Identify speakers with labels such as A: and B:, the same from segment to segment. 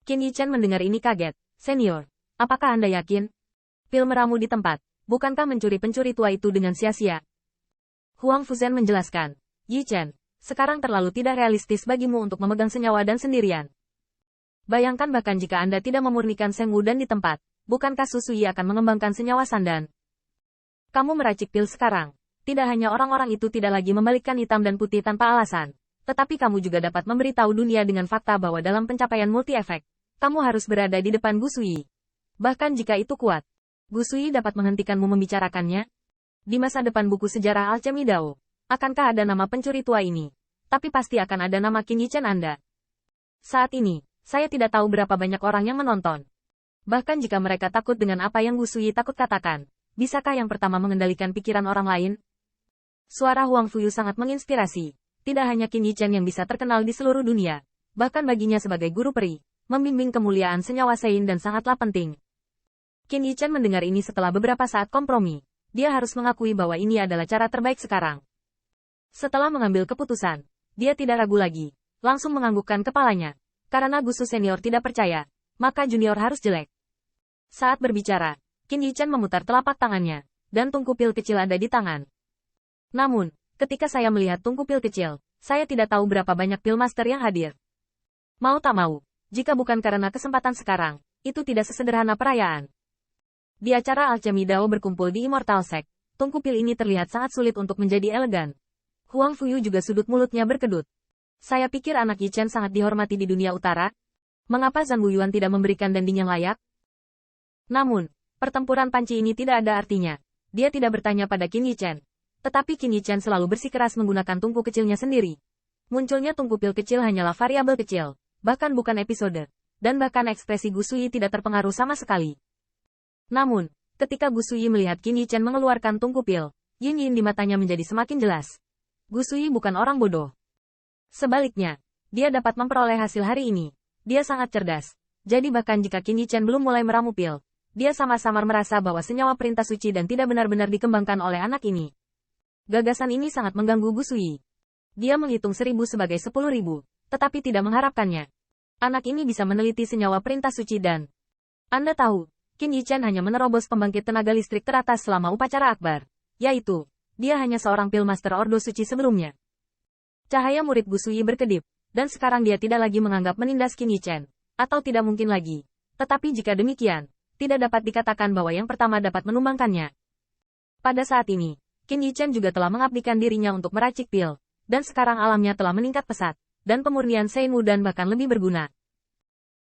A: Qin Yichen mendengar ini kaget. Senior, apakah Anda yakin? Pil meramu di tempat. Bukankah mencuri pencuri tua itu dengan sia-sia? Huang Fuzen menjelaskan. Yichen, sekarang terlalu tidak realistis bagimu untuk memegang senyawa dan sendirian. Bayangkan bahkan jika Anda tidak memurnikan Seng Wudan di tempat, bukankah Su Sui akan mengembangkan senyawa sandan? Kamu meracik pil sekarang. Tidak hanya orang-orang itu tidak lagi membalikkan hitam dan putih tanpa alasan, tetapi kamu juga dapat memberitahu dunia dengan fakta bahwa dalam pencapaian multi-efek, kamu harus berada di depan Gu Sui. Bahkan jika itu kuat, Gu Sui dapat menghentikanmu membicarakannya. Di masa depan buku sejarah Alchemy Dao, akankah ada nama pencuri tua ini? Tapi pasti akan ada nama Qin Yichen Anda. Saat ini, saya tidak tahu berapa banyak orang yang menonton. Bahkan jika mereka takut dengan apa yang Gu Sui takut katakan, bisakah yang pertama mengendalikan pikiran orang lain? Suara Huang Fuyu sangat menginspirasi. Tidak hanya Qin Yichen yang bisa terkenal di seluruh dunia, bahkan baginya sebagai guru peri, membimbing kemuliaan senyawa Sein dan sangatlah penting. Qin Yichen mendengar ini setelah beberapa saat kompromi. Dia harus mengakui bahwa ini adalah cara terbaik sekarang. Setelah mengambil keputusan, dia tidak ragu lagi, langsung menganggukkan kepalanya. Karena Gusu senior tidak percaya, maka junior harus jelek. Saat berbicara, Qin Yichen memutar telapak tangannya, dan tungku pil kecil ada di tangan. Namun, ketika saya melihat tungku pil kecil, saya tidak tahu berapa banyak pil master yang hadir. Mau tak mau, jika bukan karena kesempatan sekarang, itu tidak sesederhana perayaan. Di acara Alchemy Dao berkumpul di Immortal Sect, tungku pil ini terlihat sangat sulit untuk menjadi elegan. Huang Fuyu juga sudut mulutnya berkedut. Saya pikir anak Yichen sangat dihormati di dunia utara. Mengapa Zhan Wuyuan tidak memberikan danding yang layak? Namun, pertempuran panci ini tidak ada artinya. Dia tidak bertanya pada Qin Yichen. Tetapi Qin Yichen selalu bersikeras menggunakan tungku kecilnya sendiri. Munculnya tungku pil kecil hanyalah variabel kecil, bahkan bukan episode, dan bahkan ekspresi Gu Sui tidak terpengaruh sama sekali. Namun, ketika Gu Sui melihat Qin Yichen mengeluarkan tungku pil, yin-yin di matanya menjadi semakin jelas. Gu Sui bukan orang bodoh. Sebaliknya, dia dapat memperoleh hasil hari ini. Dia sangat cerdas. Jadi bahkan jika Qin Yichen belum mulai meramu pil, dia sama-sama merasa bahwa senyawa perintah suci dan tidak benar-benar dikembangkan oleh anak ini. Gagasan ini sangat mengganggu Gu Sui. Dia menghitung 1000 sebagai 10.000, tetapi tidak mengharapkannya. Anak ini bisa meneliti senyawa perintah suci dan... Anda tahu, Qin Yichen hanya menerobos pembangkit tenaga listrik teratas selama upacara akbar. Yaitu, dia hanya seorang pil master Ordo Suci sebelumnya. Cahaya murid Gu Sui berkedip, dan sekarang dia tidak lagi menganggap menindas Qin Yichen. Atau tidak mungkin lagi. Tetapi jika demikian, tidak dapat dikatakan bahwa yang pertama dapat menumbangkannya. Pada saat ini, Qin Yichen juga telah mengabdikan dirinya untuk meracik pil, dan sekarang alamnya telah meningkat pesat, dan pemurnian Sein Wudan bahkan lebih berguna.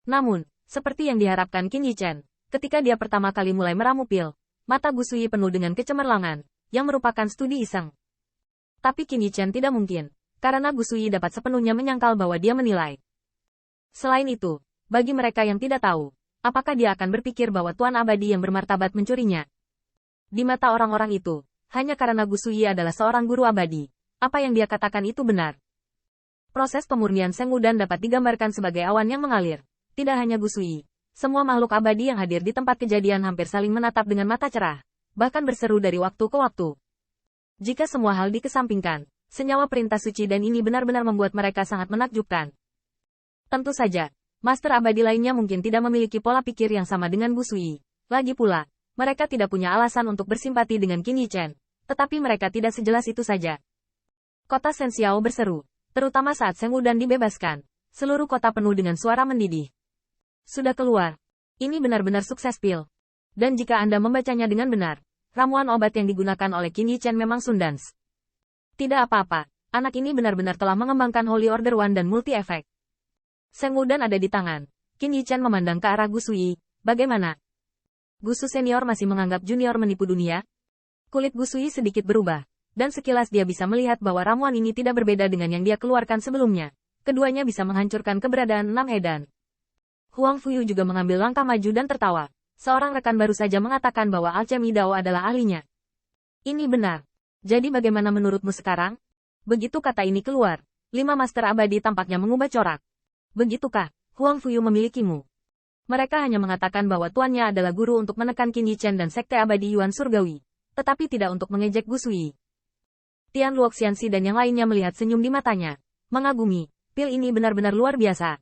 A: Namun, seperti yang diharapkan Qin Yichen, ketika dia pertama kali mulai meramu pil, mata Gu Sui penuh dengan kecemerlangan, yang merupakan studi iseng. Tapi Qin Yichen tidak mungkin, karena Gu Sui dapat sepenuhnya menyangkal bahwa dia menilai. Selain itu, bagi mereka yang tidak tahu, apakah dia akan berpikir bahwa Tuan Abadi yang bermartabat mencurinya? Di mata orang-orang itu, hanya karena Gu Sui adalah seorang guru abadi. Apa yang dia katakan itu benar. Proses pemurnian Seng Wudan dapat digambarkan sebagai awan yang mengalir. Tidak hanya Gu Sui. Semua makhluk abadi yang hadir di tempat kejadian hampir saling menatap dengan mata cerah. Bahkan berseru dari waktu ke waktu. Jika semua hal dikesampingkan, senyawa perintah suci dan ini benar-benar membuat mereka sangat menakjubkan. Tentu saja, master abadi lainnya mungkin tidak memiliki pola pikir yang sama dengan Gu Sui. Lagi pula, mereka tidak punya alasan untuk bersimpati dengan Qin Yichen, tetapi mereka tidak sejelas itu saja. Kota Shen Xiao berseru, terutama saat Seng Wudan dibebaskan. Seluruh kota penuh dengan suara mendidih. Sudah keluar. Ini benar-benar sukses pil. Dan jika Anda membacanya dengan benar, ramuan obat yang digunakan oleh Qin Yichen memang Sundance. Tidak apa-apa, anak ini benar-benar telah mengembangkan Holy Order One dan multi-efek. Seng Wudan ada di tangan. Qin Yichen memandang ke arah Gu Sui. Bagaimana? Gu Su senior masih menganggap junior menipu dunia? Kulit Gu Sui sedikit berubah, dan sekilas dia bisa melihat bahwa ramuan ini tidak berbeda dengan yang dia keluarkan sebelumnya. Keduanya bisa menghancurkan keberadaan 6 edan. Huang Fuyu juga mengambil langkah maju dan tertawa. Seorang rekan baru saja mengatakan bahwa Alchemy Dao adalah ahlinya. Ini benar. Jadi bagaimana menurutmu sekarang? Begitu kata ini keluar, 5 master abadi tampaknya mengubah corak. Begitukah, Huang Fuyu memilikimu? Mereka hanya mengatakan bahwa tuannya adalah guru untuk menekan Qin Yichen dan Sekte Abadi Yuan Surgawi, tetapi tidak untuk mengejek Gu Sui. Tian Luoxianxi dan yang lainnya melihat senyum di matanya. Mengagumi, pil ini benar-benar luar biasa.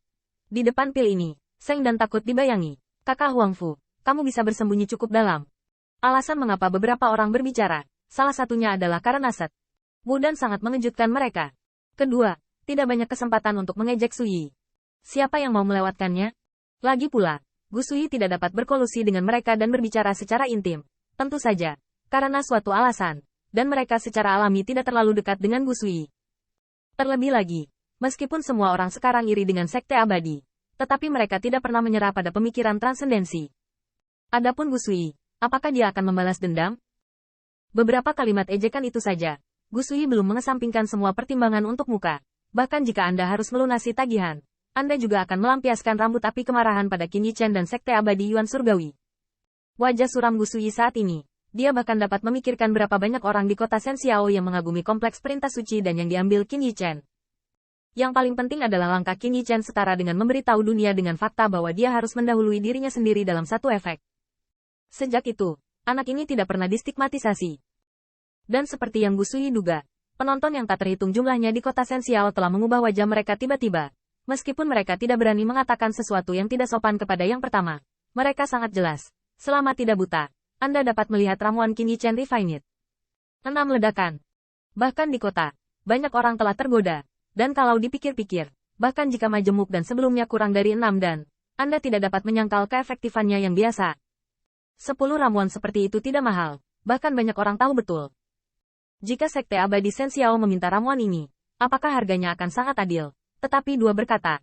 A: Di depan pil ini, Seng dan takut dibayangi. Kakak Huangfu, kamu bisa bersembunyi cukup dalam. Alasan mengapa beberapa orang berbicara, salah satunya adalah karena Set Wu dan sangat mengejutkan mereka. Kedua, tidak banyak kesempatan untuk mengejek Sui. Siapa yang mau melewatkannya? Lagi pula, Gu Sui tidak dapat berkolusi dengan mereka dan berbicara secara intim. Tentu saja, karena suatu alasan, dan mereka secara alami tidak terlalu dekat dengan Gu Sui. Terlebih lagi, meskipun semua orang sekarang iri dengan Sekte Abadi, tetapi mereka tidak pernah menyerah pada pemikiran transendensi. Adapun Gu Sui, apakah dia akan membalas dendam? Beberapa kalimat ejekan itu saja. Gu Sui belum mengesampingkan semua pertimbangan untuk muka. Bahkan jika Anda harus melunasi tagihan, Anda juga akan melampiaskan rambut api kemarahan pada Qin Yichen dan Sekte Abadi Yuan Surgawi. Wajah suram Gu Sui saat ini. Dia bahkan dapat memikirkan berapa banyak orang di kota Senxiao yang mengagumi kompleks perintah suci dan yang diambil Qin Yichen. Yang paling penting adalah langkah Qin Yichen setara dengan memberitahu dunia dengan fakta bahwa dia harus mendahului dirinya sendiri dalam satu efek. Sejak itu, anak ini tidak pernah distigmatisasi. Dan seperti yang Gu Sui duga, penonton yang tak terhitung jumlahnya di kota Senxiao telah mengubah wajah mereka tiba-tiba. Meskipun mereka tidak berani mengatakan sesuatu yang tidak sopan kepada yang pertama, mereka sangat jelas. Selama tidak buta, Anda dapat melihat ramuan Qin Yichen Refined. 6 ledakan. Bahkan di kota, banyak orang telah tergoda. Dan kalau dipikir-pikir, bahkan jika majemuk dan sebelumnya kurang dari 6 dan, Anda tidak dapat menyangkal keefektifannya yang biasa. 10 ramuan seperti itu tidak mahal, bahkan banyak orang tahu betul. Jika Sekte Abadi Senxiao meminta ramuan ini, apakah harganya akan sangat adil? Tetapi dua berkata,